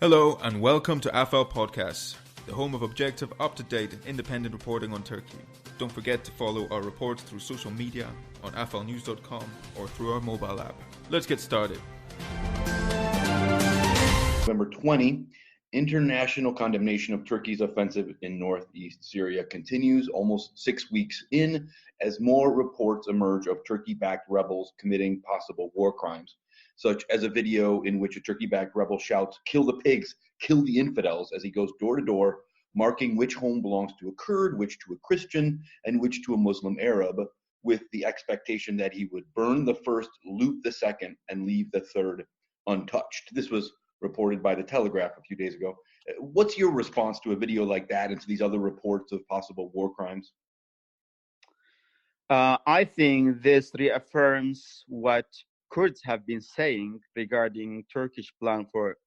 Hello and welcome to Ahval Podcasts, the home of objective, up-to-date, independent reporting on Turkey. Don't forget to follow our reports through social media, on ahvalnews.com or through our mobile app. Let's get started. November 20, international condemnation of Turkey's offensive in northeast Syria continues almost 6 weeks in as more reports emerge of Turkey-backed rebels committing possible war crimes, such as a video in which a Turkey-backed rebel shouts, "Kill the pigs, kill the infidels," as he goes door to door, marking which home belongs to a Kurd, which to a Christian, and which to a Muslim Arab, with the expectation that he would burn the first, loot the second, and leave the third untouched. This was reported by The Telegraph a few days ago. What's your response to a video like that and to these other reports of possible war crimes? I think this reaffirms what Kurds have been saying regarding Turkish plan for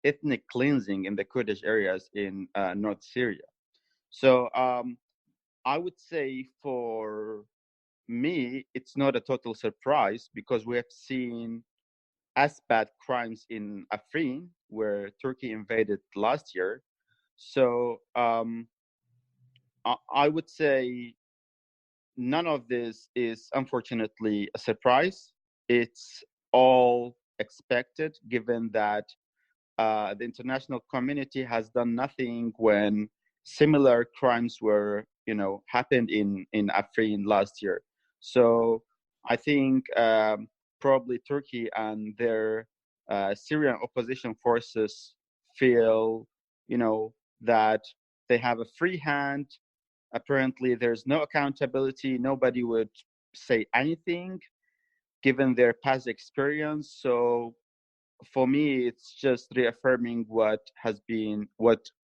ethnic cleansing in the Kurdish areas in North Syria. So I would say for me, it's not a total surprise because we have seen as bad crimes in Afrin, where Turkey invaded last year. So I would say none of this is unfortunately a surprise. It's all expected, given that the international community has done nothing when similar crimes were, happened in Afrin last year. So I think probably Turkey and their Syrian opposition forces feel, that they have a free hand. Apparently, there's no accountability. Nobody would say anything, given their past experience. So for me, it's just reaffirming what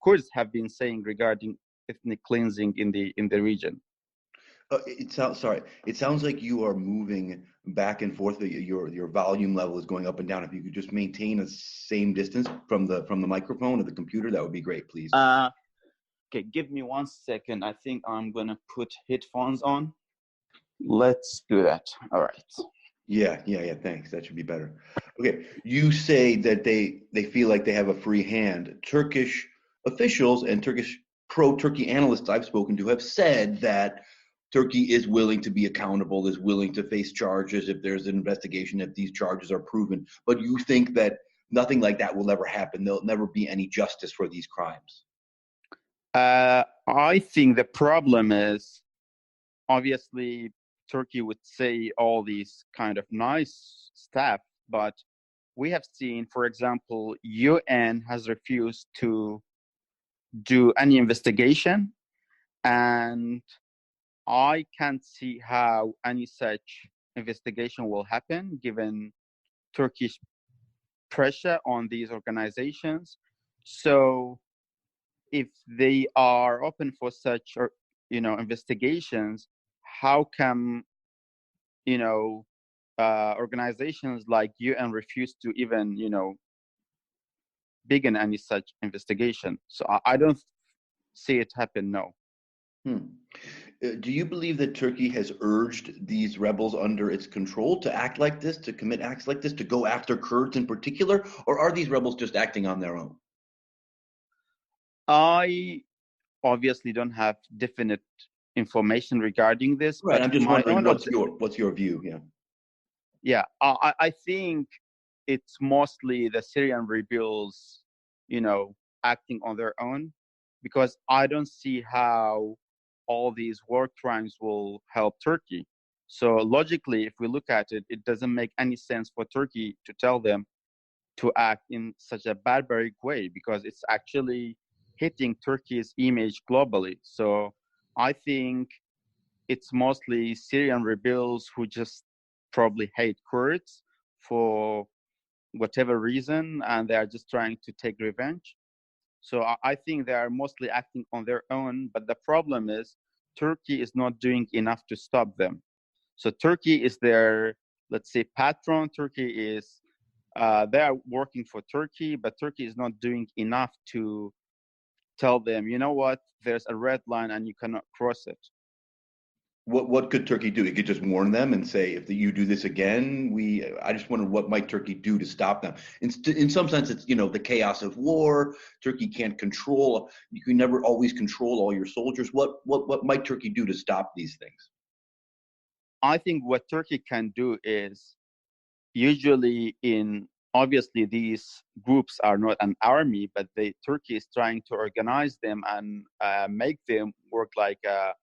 Kurds have been saying regarding ethnic cleansing in the region. It sounds like you are moving back and forth. Your volume level is going up and down. If you could just maintain a same distance from the microphone or the computer, that would be great, please. Okay, give me 1 second. I think I'm gonna put headphones on. Let's do that. All right. Yeah. Thanks. That should be better. Okay. You say that they feel like they have a free hand. Turkish officials and Turkish pro-Turkey analysts I've spoken to have said that Turkey is willing to be accountable, is willing to face charges if there's an investigation, if these charges are proven. But you think that nothing like that will ever happen. There'll never be any justice for these crimes. I think the problem is, obviously, Turkey would say all these kind of nice stuff, but we have seen, for example, UN has refused to do any investigation, and I can't see how any such investigation will happen given Turkish pressure on these organizations. So if they are open for such investigations, how come organizations like UN refuse to even begin any such investigation? So I don't see it happen. No. Do you believe that Turkey has urged these rebels under its control to act like this, to commit acts like this, to go after Kurds in particular, or are these rebels just acting on their own? I obviously don't have definite information regarding this. Right. But I'm just wondering what's your view? Yeah. Yeah. I think it's mostly the Syrian rebels, acting on their own, because I don't see how all these war crimes will help Turkey. So logically, if we look at it, it doesn't make any sense for Turkey to tell them to act in such a barbaric way, because it's actually hitting Turkey's image globally. So I think it's mostly Syrian rebels who just probably hate Kurds for whatever reason, and they are just trying to take revenge. So I think they are mostly acting on their own, but the problem is Turkey is not doing enough to stop them. So Turkey is their, let's say, patron. Turkey is, they are working for Turkey, but Turkey is not doing enough to tell them, you know what, there's a red line and you cannot cross it. What could Turkey do? It could just warn them and say, if you do this again, I just wonder what might Turkey do to stop them. In some sense, it's the chaos of war. Turkey can't control. You can never always control all your soldiers. What might Turkey do to stop these things? I think what Turkey can do is usually obviously these groups are not an army, but Turkey is trying to organize them and make them work like a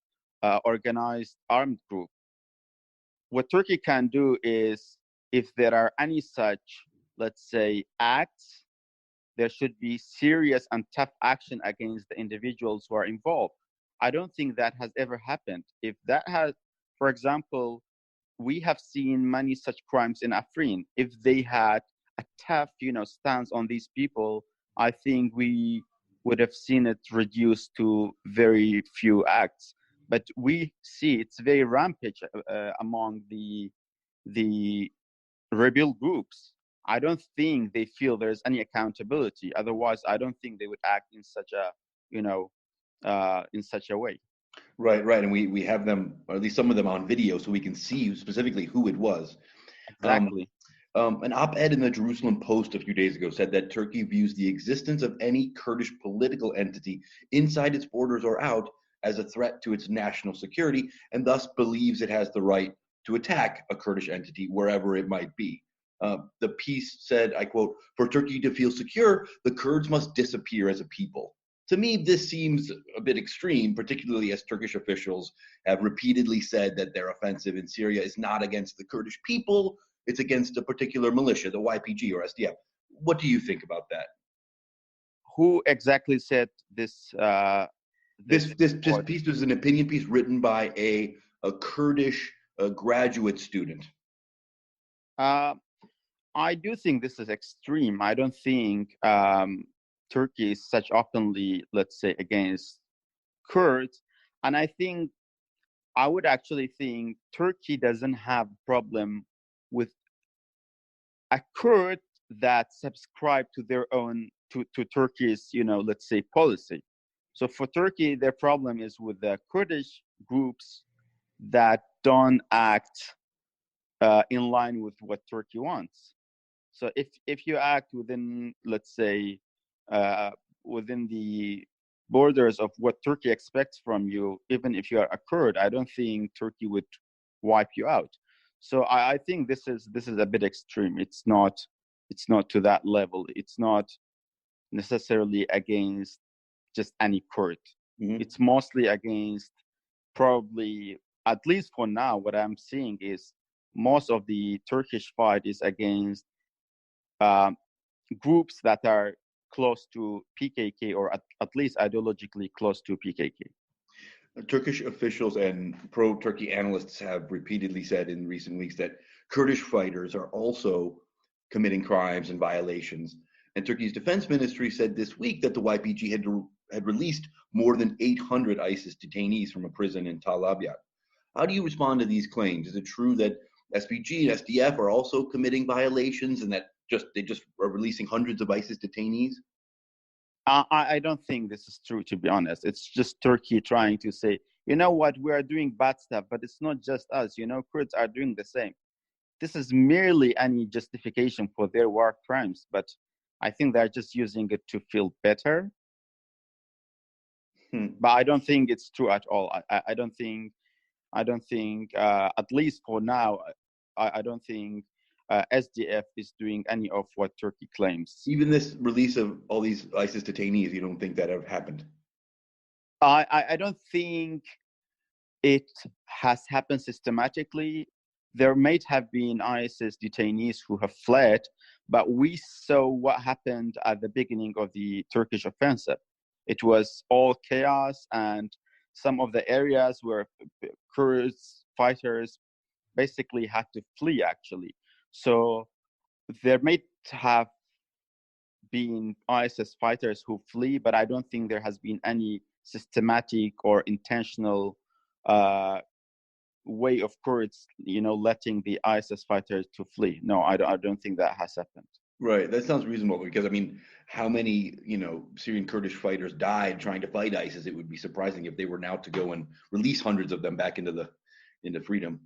organized armed group. What Turkey can do is, if there are any such, let's say, acts, there should be serious and tough action against the individuals who are involved. I don't think that has ever happened. If that has, for example, we have seen many such crimes in Afrin. If they had a tough, stance on these people, I think we would have seen it reduced to very few acts. But we see it's very rampant among the rebel groups. I don't think they feel there's any accountability. Otherwise, I don't think they would act in such a, in such a way. Right. And we have them, or at least some of them, on video, so we can see specifically who it was. Exactly. An op-ed in the Jerusalem Post a few days ago said that Turkey views the existence of any Kurdish political entity inside its borders or out as a threat to its national security, and thus believes it has the right to attack a Kurdish entity wherever it might be. The piece said, I quote, "For Turkey to feel secure, the Kurds must disappear as a people." To me, this seems a bit extreme, particularly as Turkish officials have repeatedly said that their offensive in Syria is not against the Kurdish people, it's against a particular militia, the YPG or SDF. What do you think about that? Who exactly said this? This piece was an opinion piece written by a Kurdish graduate student. I do think this is extreme. I don't think Turkey is such openly, let's say, against Kurds. And I would actually think Turkey doesn't have a problem with a Kurd that subscribe to their own, to Turkey's, let's say, policy. So for Turkey, their problem is with the Kurdish groups that don't act in line with what Turkey wants. So if you act within, let's say, within the borders of what Turkey expects from you, even if you are a Kurd, I don't think Turkey would wipe you out. So I think this is a bit extreme. It's not to that level. It's not necessarily against just any Kurd. Mm-hmm. It's mostly against, probably, at least for now, what I'm seeing is most of the Turkish fight is against groups that are close to PKK, or at least ideologically close to PKK. Turkish officials and pro-Turkey analysts have repeatedly said in recent weeks that Kurdish fighters are also committing crimes and violations. And Turkey's defense ministry said this week that the YPG had released more than 800 ISIS detainees from a prison in Tal Abyad. How do you respond to these claims? Is it true that SPG and SDF are also committing violations, and that they just are releasing hundreds of ISIS detainees? I don't think this is true, to be honest. It's just Turkey trying to say, you know what, we are doing bad stuff, but it's not just us. Kurds are doing the same. This is merely any justification for their war crimes, but I think they're just using it to feel better. But I don't think it's true at all. I don't think, at least for now, I don't think SDF is doing any of what Turkey claims. Even this release of all these ISIS detainees, you don't think that have happened? I don't think it has happened systematically. There might have been ISIS detainees who have fled, but we saw what happened at the beginning of the Turkish offensive. It was all chaos, and some of the areas where Kurds fighters basically had to flee, actually. So there may have been ISIS fighters who flee, but I don't think there has been any systematic or intentional way of Kurds, letting the ISIS fighters to flee. No, I don't think that has happened. Right. That sounds reasonable, because, how many, Syrian Kurdish fighters died trying to fight ISIS? It would be surprising if they were now to go and release hundreds of them back into the into freedom.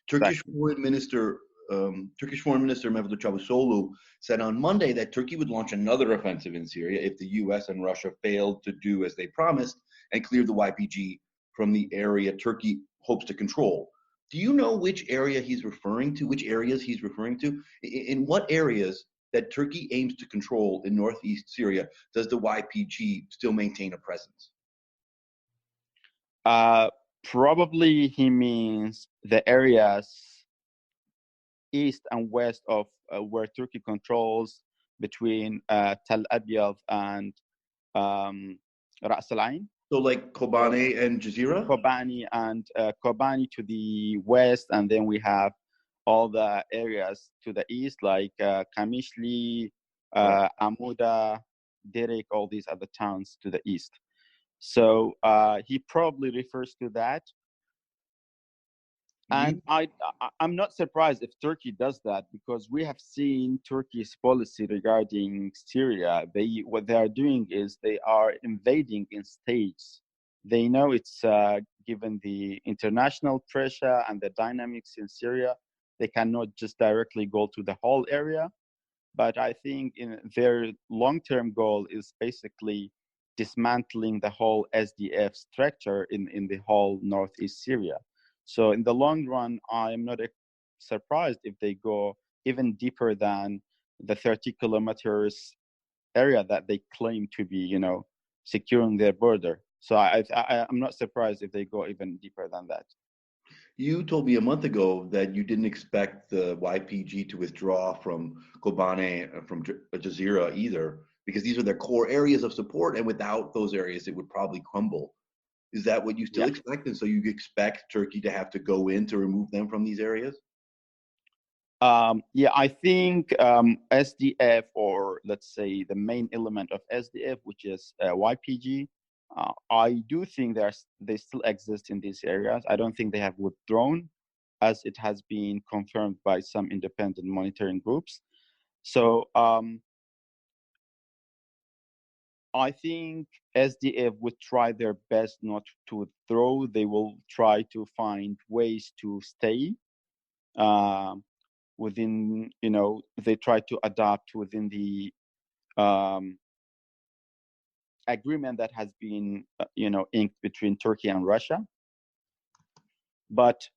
Turkish Foreign Minister Mevlut Çavuşoğlu said on Monday that Turkey would launch another offensive in Syria if the U.S. and Russia failed to do as they promised and clear the YPG from the area Turkey hopes to control. Do you know which area he's referring to? Which areas he's referring to? In what areas that Turkey aims to control in northeast Syria does the YPG still maintain a presence? Probably he means the areas east and west of where Turkey controls between Tel Abyad and Ras Al Ain. So like Kobane and Jazeera? Kobani to the west, and then we have all the areas to the east like Kamishli, Amuda, Derek, all these other towns to the east. So he probably refers to that. And I'm not surprised if Turkey does that, because we have seen Turkey's policy regarding Syria. What they are doing is they are invading in stages. They know it's given the international pressure and the dynamics in Syria, they cannot just directly go to the whole area. But I think their long-term goal is basically dismantling the whole SDF structure in the whole northeast Syria. So in the long run, I'm not surprised if they go even deeper than the 30 kilometers area that they claim to be, securing their border. So I'm not surprised if they go even deeper than that. You told me a month ago that you didn't expect the YPG to withdraw from Kobane, from Jazeera either, because these are their core areas of support, and without those areas, it would probably crumble. Is that what you still expect? And so you expect Turkey to have to go in to remove them from these areas? I think SDF, or let's say the main element of SDF, which is YPG, I do think they still exist in these areas. I don't think they have withdrawn, as it has been confirmed by some independent monitoring groups. So I think SDF would try their best not to withdraw. They will try to find ways to stay within, they try to adapt within the agreement that has been, inked between Turkey and Russia. But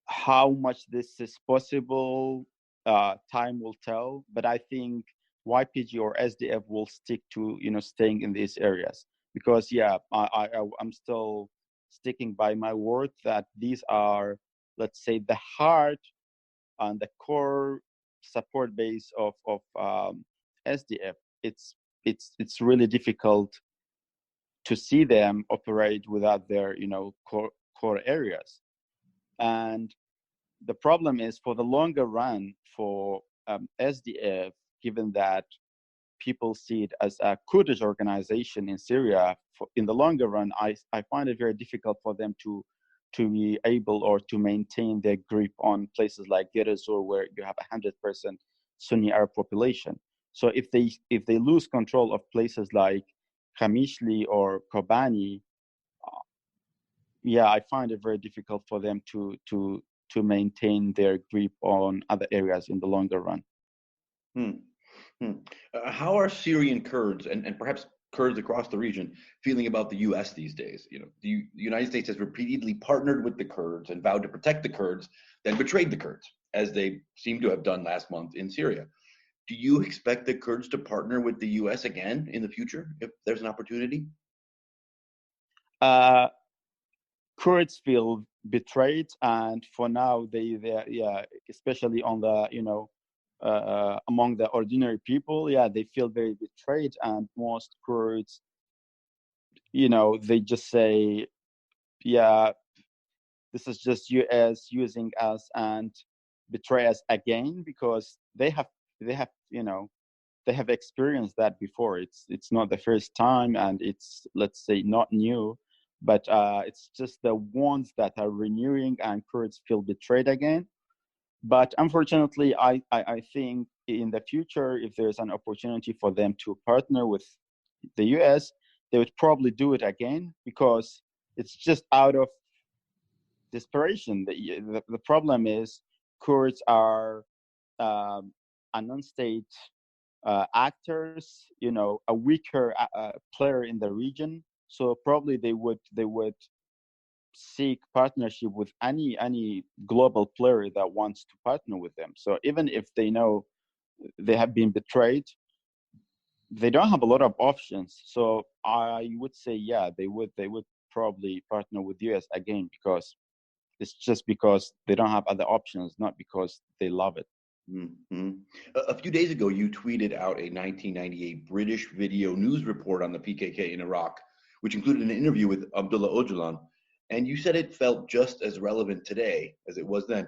how much this is possible, time will tell. But I think YPG or SDF will stick to, staying in these areas, because I'm still sticking by my word that these are, let's say, the heart and the core support base of SDF. It's really difficult to see them operate without their, core areas. And the problem is, for the longer run, for SDF, given that people see it as a Kurdish organization in Syria, in the longer run, I find it very difficult for them to be able or to maintain their grip on places like Deir ez-Zor, where you have 100% Sunni Arab population. So if they lose control of places like Kamishli or Kobani, I find it very difficult for them to maintain their grip on other areas in the longer run. How are Syrian Kurds and perhaps Kurds across the region feeling about the U.S. these days? The United States has repeatedly partnered with the Kurds and vowed to protect the Kurds, then betrayed the Kurds, as they seem to have done last month in Syria. Do you expect the Kurds to partner with the U.S. again in the future if there's an opportunity? Kurds feel betrayed, and for now they especially on the among the ordinary people, they feel very betrayed. And most Kurds, they just say, this is just US using us and betray us again, because they have experienced that before. It's not the first time, and it's, let's say, not new, but it's just the ones that are renewing, and Kurds feel betrayed again. But unfortunately, I think in the future, if there's an opportunity for them to partner with the US, they would probably do it again, because it's just out of desperation. The problem is Kurds are a non-state actors, a weaker player in the region. So probably they would seek partnership with any global player that wants to partner with them. So even if they know they have been betrayed, they don't have a lot of options. So I would say, yeah, they would probably partner with US again, because it's just because they don't have other options, not because they love it. Mm-hmm. A few days ago, you tweeted out a 1998 British video news report on the PKK in Iraq, which included an interview with Abdulla Hawez, and you said it felt just as relevant today as it was then.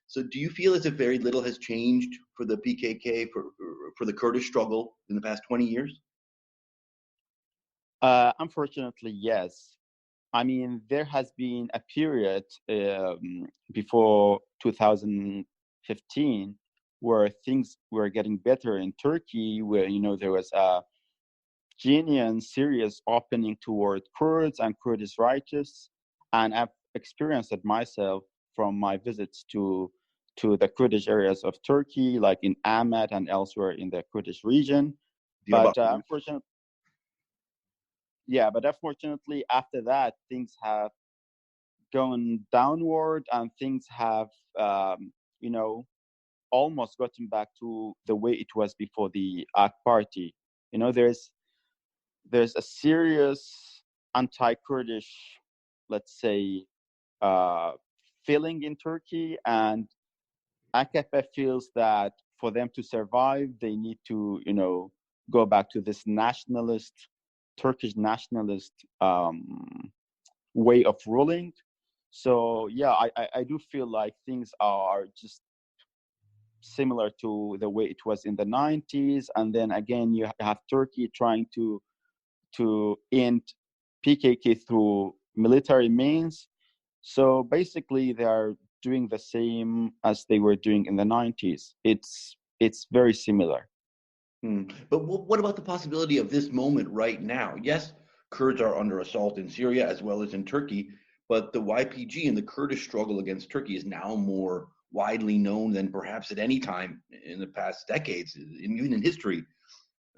So do you feel as if very little has changed for the PKK, for the Kurdish struggle in the past 20 years? Unfortunately, yes. I mean, there has been a period before 2015 where things were getting better in Turkey, where there was a genuine, serious opening toward Kurds and Kurdish rights, and I've experienced it myself from my visits to the Kurdish areas of Turkey, like in Ahmed and elsewhere in the Kurdish region. But unfortunately, after that, things have gone downward, and things have, almost gotten back to the way it was before the AK party. There's a serious anti-Kurdish, let's say, feeling in Turkey, and AKP feels that for them to survive, they need to, go back to this Turkish nationalist way of ruling. So yeah, I do feel like things are just similar to the way it was in the 90s, and then again you have Turkey trying to end PKK through military means. So basically they are doing the same as they were doing in the 90s. It's very similar. But what about the possibility of this moment right now? Yes, Kurds are under assault in Syria as well as in Turkey, but the YPG and the Kurdish struggle against Turkey is now more widely known than perhaps at any time in the past decades, even in history.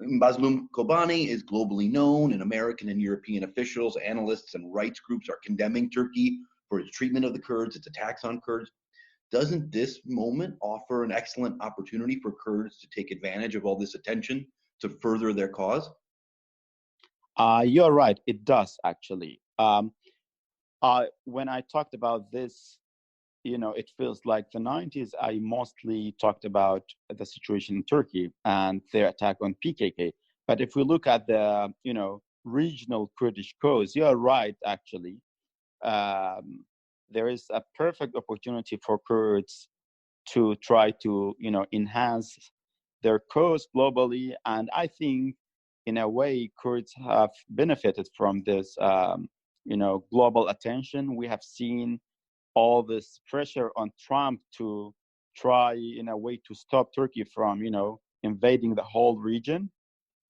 Mazlum Kobani is globally known, and American and European officials, analysts, and rights groups are condemning Turkey for its treatment of the Kurds, its attacks on Kurds. Doesn't this moment offer an excellent opportunity for Kurds to take advantage of all this attention to further their cause? You're right. It does, actually. When I talked about this, it feels like the 90s, I mostly talked about the situation in Turkey and their attack on PKK. But if we look at the, regional Kurdish cause, you're right, actually. There is a perfect opportunity for Kurds to try to, enhance their cause globally. And I think, in a way, Kurds have benefited from this, global attention. We have seen all this pressure on Trump to try, in a way, to stop Turkey from, invading the whole region.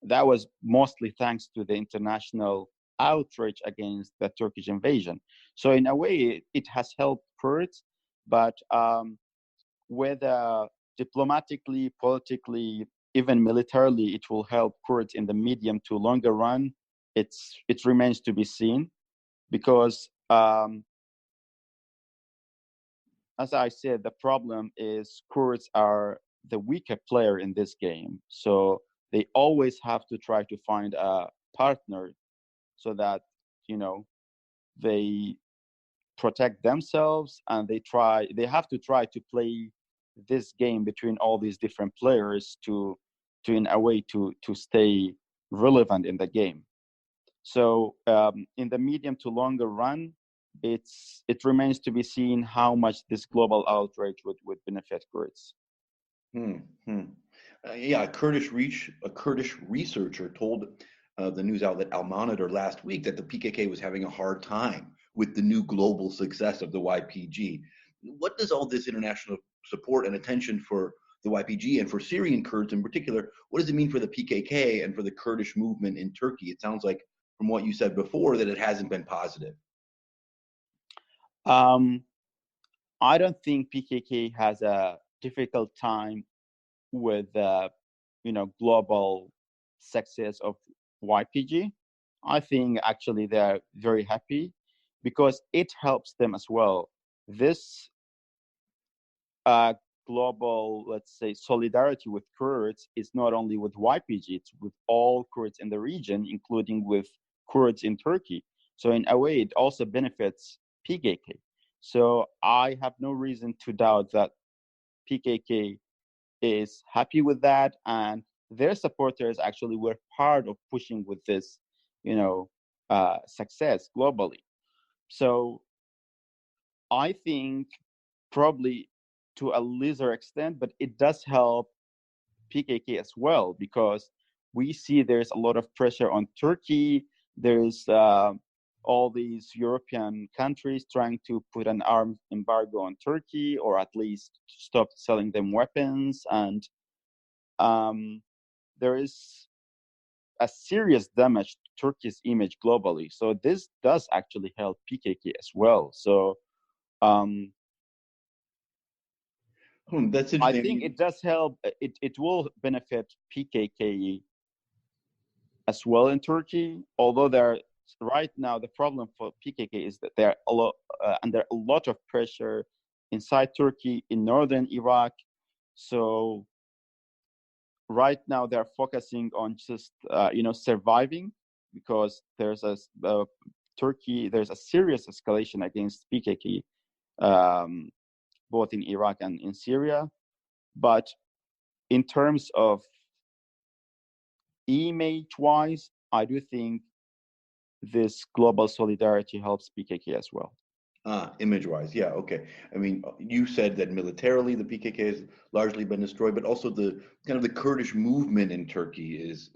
That was mostly thanks to the international outrage against the Turkish invasion. So in a way, it has helped Kurds, but whether diplomatically, politically, even militarily, it will help Kurds in the medium to longer run, it remains to be seen, because as I said, the problem is Kurds are the weaker player in this game. So they always have to try to find a partner so that, they protect themselves, and they have to try to play this game between all these different players to in a way to stay relevant in the game. So in the medium to longer run, it remains to be seen how much this global outrage would benefit Kurds. A Kurdish researcher told the news outlet Al Monitor last week that the PKK was having a hard time with the new global success of the YPG. What does all this international support and attention for the YPG and for Syrian Kurds in particular, what does it mean for the PKK and for the Kurdish movement in Turkey? It sounds like, from what you said before, that it hasn't been positive. I don't think PKK has a difficult time with global success of YPG. I think actually they're very happy because it helps them as well. This global, let's say, solidarity with Kurds is not only with YPG, it's with all Kurds in the region, including with Kurds in Turkey. So in a way, it also benefits PKK. So I have no reason to doubt that PKK is happy with that, and their supporters actually were part of pushing with this, success globally. So I think probably to a lesser extent, but it does help PKK as well because we see there's a lot of pressure on Turkey. There's all these European countries trying to put an arms embargo on Turkey, or at least stop selling them weapons. And there is a serious damage to Turkey's image globally. So this does actually help PKK as well. So that's interesting. I think it does help. It will benefit PKK as well in Turkey, although right now the problem for PKK is that they're under a lot of pressure inside Turkey, in northern Iraq. So right now they're focusing on just surviving, because there's a serious escalation against PKK, both in Iraq and in Syria. But in terms of image-wise, I do think this global solidarity helps PKK as well. Image-wise, yeah, okay. I mean, you said that militarily the PKK has largely been destroyed, but also the kind of the Kurdish movement in Turkey is,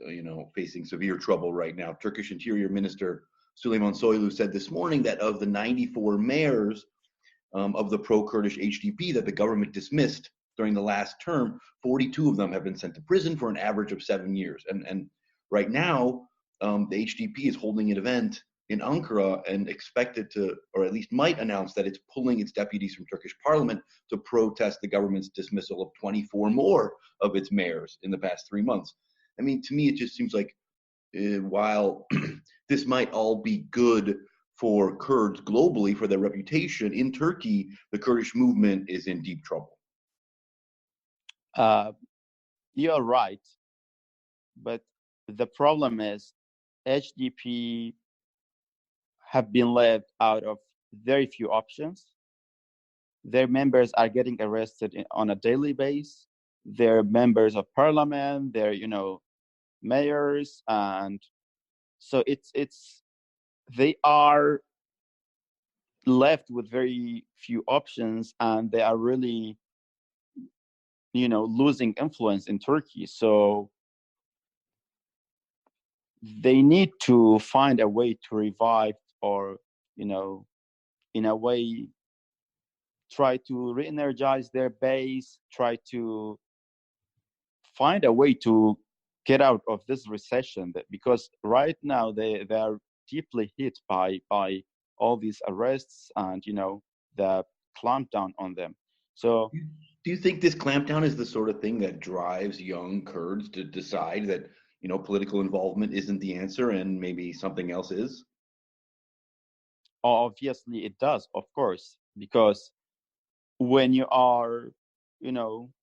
facing severe trouble right now. Turkish Interior Minister Süleyman Soylu said this morning that of the 94 mayors of the pro-Kurdish HDP that the government dismissed during the last term, 42 of them have been sent to prison for an average of 7 years. And right now, the HDP is holding an event in Ankara and expected to, or at least might announce that it's pulling its deputies from Turkish parliament to protest the government's dismissal of 24 more of its mayors in the past 3 months. I mean, to me, it just seems like while this might all be good for Kurds globally, for their reputation in Turkey, the Kurdish movement is in deep trouble. You're right. But the problem is HDP have been left out of very few options. Their members are getting arrested on a daily basis. They're members of parliament, they're, mayors, and so they are left with very few options, and they are really, losing influence in Turkey. So they need to find a way to revive, or, in a way, try to re-energize their base, try to find a way to get out of this recession, because right now they are deeply hit by all these arrests and the clampdown on them. So do you think this clampdown is the sort of thing that drives young Kurds to decide that political involvement isn't the answer and maybe something else is? Obviously it does, of course, because when you are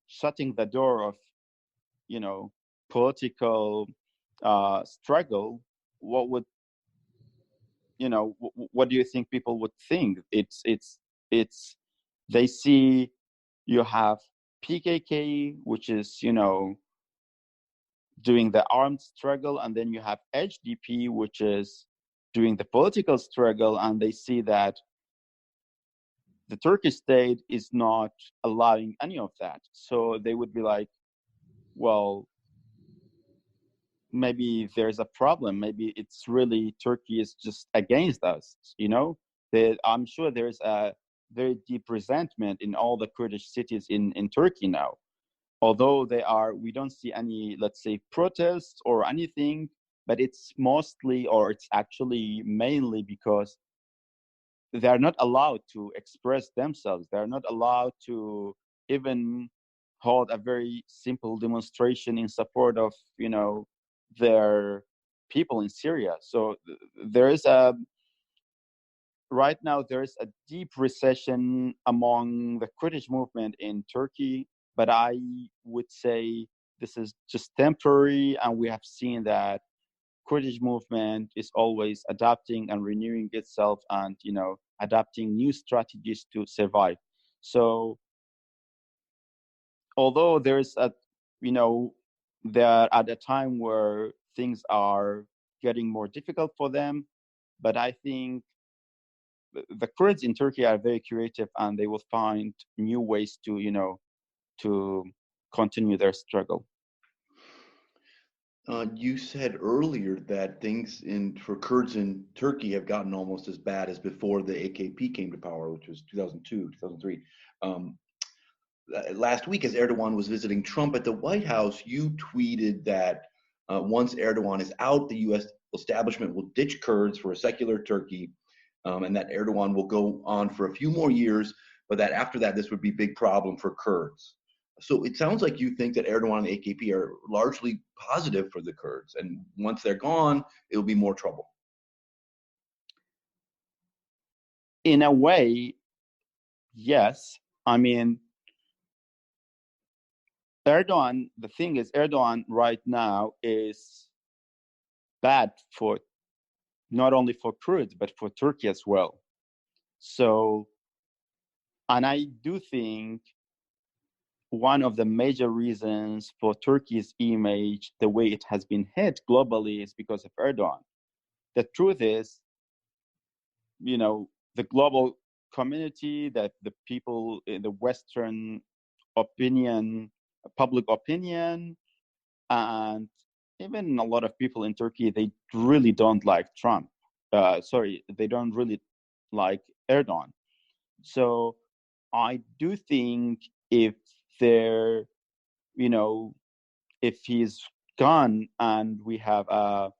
shutting the door of political struggle, what do you think people would think? It's they see you have PKK, which is doing the armed struggle, and then you have HDP, which is doing the political struggle, and they see that the Turkish state is not allowing any of that. So they would be like, well, maybe there's a problem. Maybe it's really Turkey is just against us, I'm sure there's a very deep resentment in all the Kurdish cities in Turkey now. Although we don't see any, let's say, protests or anything, but it's mostly, or it's actually mainly because they are not allowed to express themselves. They are not allowed to even hold a very simple demonstration in support of, their people in Syria. So there is right now there is a deep recession among the Kurdish movement in Turkey, but I would say this is just temporary, and we have seen that Kurdish movement is always adapting and renewing itself, and adapting new strategies to survive. So although there's they're at a time where things are getting more difficult for them, but I think the Kurds in Turkey are very creative, and they will find new ways to continue their struggle. You said earlier that things for Kurds in Turkey have gotten almost as bad as before the AKP came to power, which was 2002, 2003. Last week, as Erdogan was visiting Trump at the White House, you tweeted that once Erdogan is out, the U.S. establishment will ditch Kurds for a secular Turkey, and that Erdogan will go on for a few more years, but that after that, this would be a big problem for Kurds. So it sounds like you think that Erdogan and AKP are largely positive for the Kurds, and once they're gone, it'll be more trouble. In a way, yes. I mean, Erdogan, the thing is, Erdogan right now is bad for not only for Kurds, but for Turkey as well. So, and I do think one of the major reasons for Turkey's image, the way it has been hit globally, is because of Erdogan. The truth is, the global community, that the people in the Western opinion, public opinion, and even a lot of people in Turkey, they really don't like Trump. They don't really like Erdogan. So I do think if if he's gone and we have a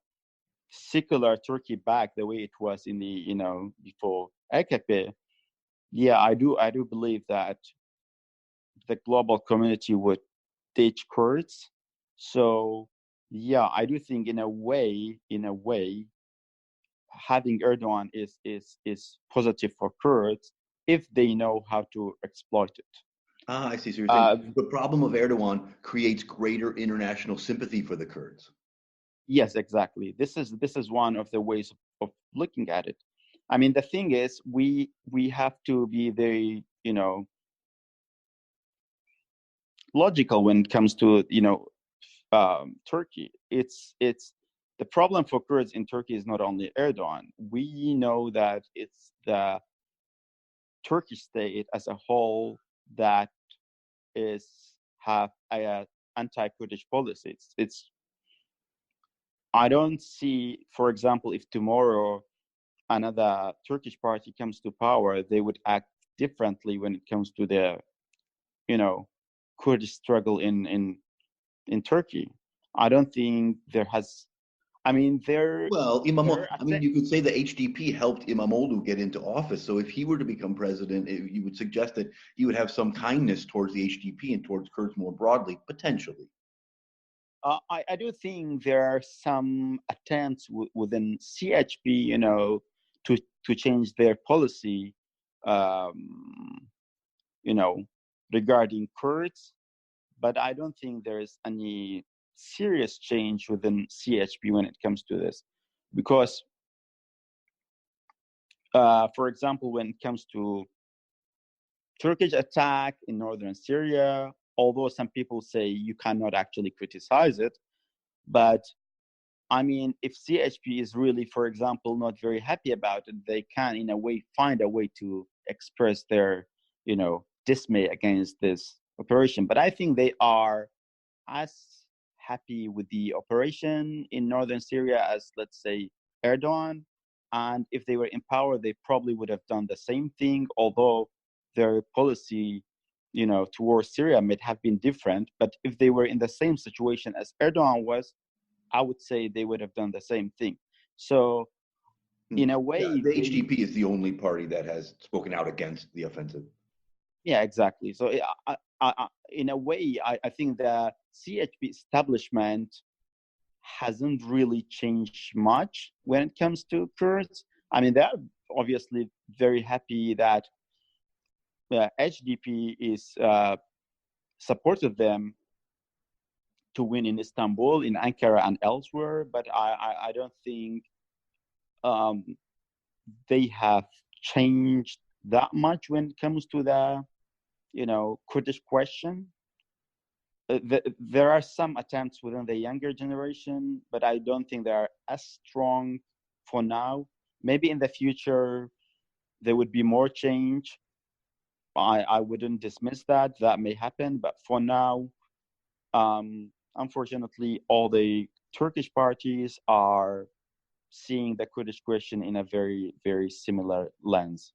secular Turkey back the way it was in the, before AKP, yeah, I do believe that the global community would ditch Kurds. So yeah, I do think in a way, having Erdogan is positive for Kurds if they know how to exploit it. I see. So you're saying the problem of Erdogan creates greater international sympathy for the Kurds. Yes, exactly. This is one of the ways of looking at it. I mean, the thing is, we have to be very, logical when it comes to, Turkey. It's the problem for Kurds in Turkey is not only Erdogan. We know that it's the Turkish state as a whole that have a anti-Kurdish policy. I don't see, for example, if tomorrow another Turkish party comes to power, they would act differently when it comes to the, Kurdish struggle in Turkey. I don't think there has. I mean, you could say the HDP helped Imamoglu get into office. So if he were to become president, you would suggest that he would have some kindness towards the HDP and towards Kurds more broadly, potentially. I do think there are some attempts within CHP, to change their policy, regarding Kurds, but I don't think there is any serious change within CHP when it comes to this, because, for example, when it comes to Turkish attack in northern Syria, although some people say you cannot actually criticize it, but I mean, if CHP is really, for example, not very happy about it, they can, in a way, find a way to express their, dismay against this operation. But I think they are as happy with the operation in northern Syria as, let's say, Erdogan. And if they were in power, they probably would have done the same thing, although their policy, towards Syria might have been different. But if they were in the same situation as Erdogan was, I would say they would have done the same thing. So in a Yeah, way, the HDP is the only party that has spoken out against the offensive. yeah, exactly. So in a way, I think the CHP establishment hasn't really changed much when it comes to Kurds. I mean, they're obviously very happy that HDP is supported them to win in Istanbul, in Ankara, and elsewhere. But I don't think they have changed that much when it comes to the Kurdish question. There are some attempts within the younger generation, but I don't think they are as strong for now. Maybe in the future there would be more change. I wouldn't dismiss that. That may happen, but for now, unfortunately, all the Turkish parties are seeing the Kurdish question in a very, very similar lens.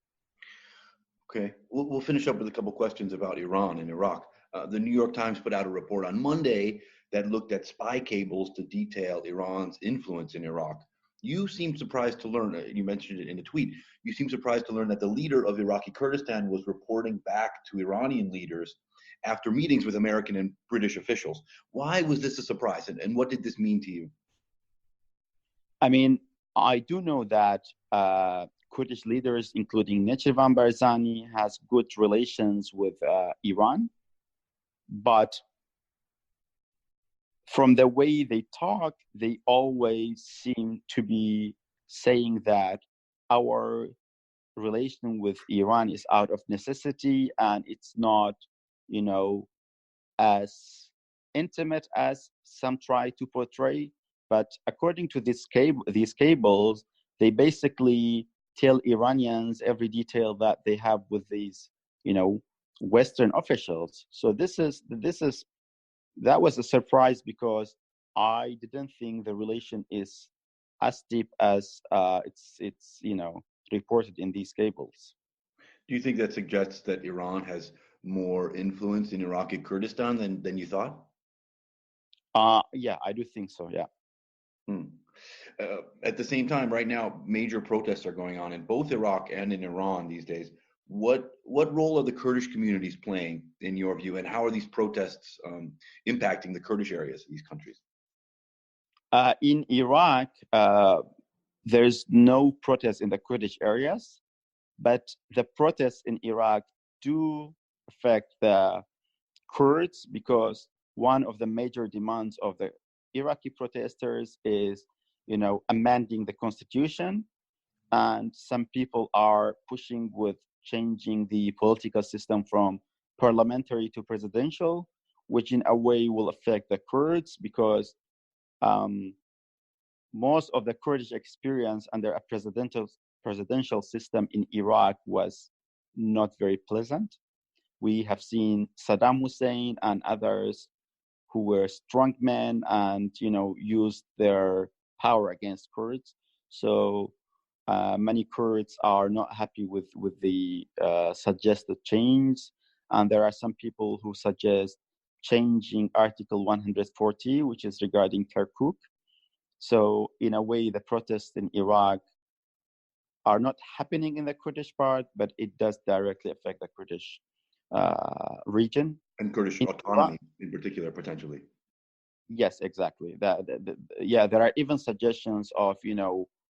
Okay, we'll finish up with a couple questions about Iran and Iraq. The New York Times put out a report on Monday that looked at spy cables to detail Iran's influence in Iraq. You seem surprised to learn, you mentioned it in a tweet, you seem surprised to learn that the leader of Iraqi Kurdistan was reporting back to Iranian leaders after meetings with American and British officials. Why was this a surprise, and what did this mean to you? I mean, I do know that Kurdish leaders, including Nechirvan Barzani, has good relations with Iran, but from the way they talk, they always seem to be saying that our relation with Iran is out of necessity and it's not, as intimate as some try to portray. But according to these cables, they basically tell Iranians every detail that they have with these, Western officials. So that was a surprise because I didn't think the relation is as deep as it's reported in these cables. Do you think that suggests that Iran has more influence in Iraqi Kurdistan than you thought? Yeah, I do think so. Yeah. At the same time, right now, major protests are going on in both Iraq and in Iran these days. What role are the Kurdish communities playing, in your view, and how are these protests impacting the Kurdish areas of these countries? In Iraq, there's no protest in the Kurdish areas, but the protests in Iraq do affect the Kurds because one of the major demands of the Iraqi protesters is, amending the constitution, and some people are pushing with changing the political system from parliamentary to presidential, which in a way will affect the Kurds because most of the Kurdish experience under a presidential system in Iraq was not very pleasant. We have seen Saddam Hussein and others who were strong men and used their power against Kurds. So many Kurds are not happy with the suggested change, and there are some people who suggest changing Article 140, which is regarding Kirkuk. So in a way, the protests in Iraq are not happening in the Kurdish part, but it does directly affect the Kurdish region. And Kurdish autonomy in particular, potentially. Yes, exactly. There are even suggestions of,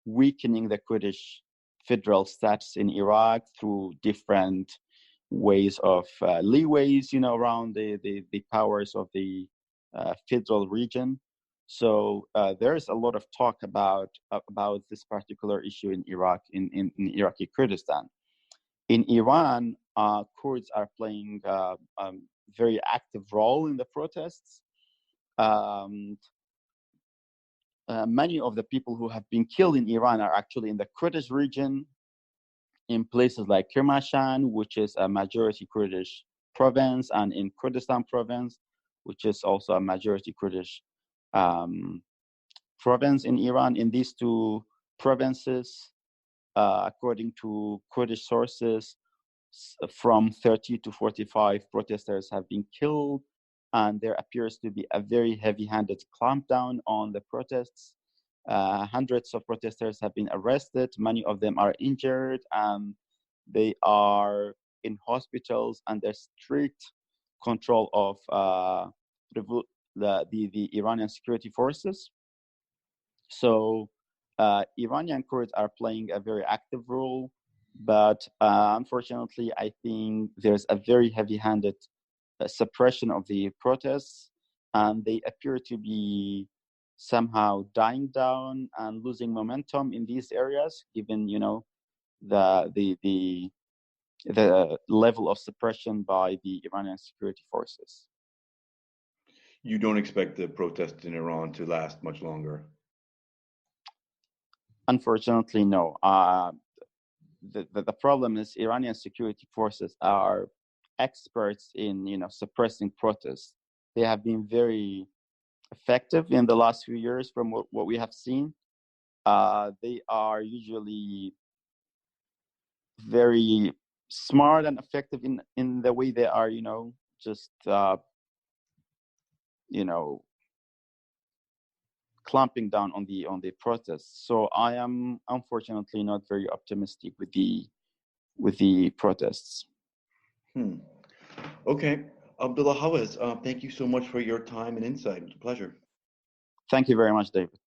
weakening the Kurdish federal status in Iraq through different ways of leeways, around the powers of the federal region. So there's a lot of talk about this particular issue in Iraq, in Iraqi Kurdistan. In Iran, Kurds are playing a very active role in the protests. Many of the people who have been killed in Iran are actually in the Kurdish region, in places like Kermanshah, which is a majority Kurdish province, and in Kurdistan province, which is also a majority Kurdish province in Iran. In these two provinces, according to Kurdish sources, from 30 to 45 protesters have been killed, and there appears to be a very heavy-handed clampdown on the protests. Hundreds of protesters have been arrested. Many of them are injured, and they are in hospitals under strict control of the Iranian security forces. So Iranian Kurds are playing a very active role, but unfortunately, I think there's a very heavy-handed suppression of the protests, and they appear to be somehow dying down and losing momentum in these areas, given the level of suppression by the Iranian security forces. You don't expect the protests in Iran to last much longer? Unfortunately, no. The problem is Iranian security forces are experts in suppressing protests. They have been very effective in the last few years from what we have seen. They are usually very smart and effective in the way they are just clamping down on the protests. So I am unfortunately not very optimistic with the protests. Okay. Abdulla Hawez, thank you so much for your time and insight. It was a pleasure. Thank you very much, David.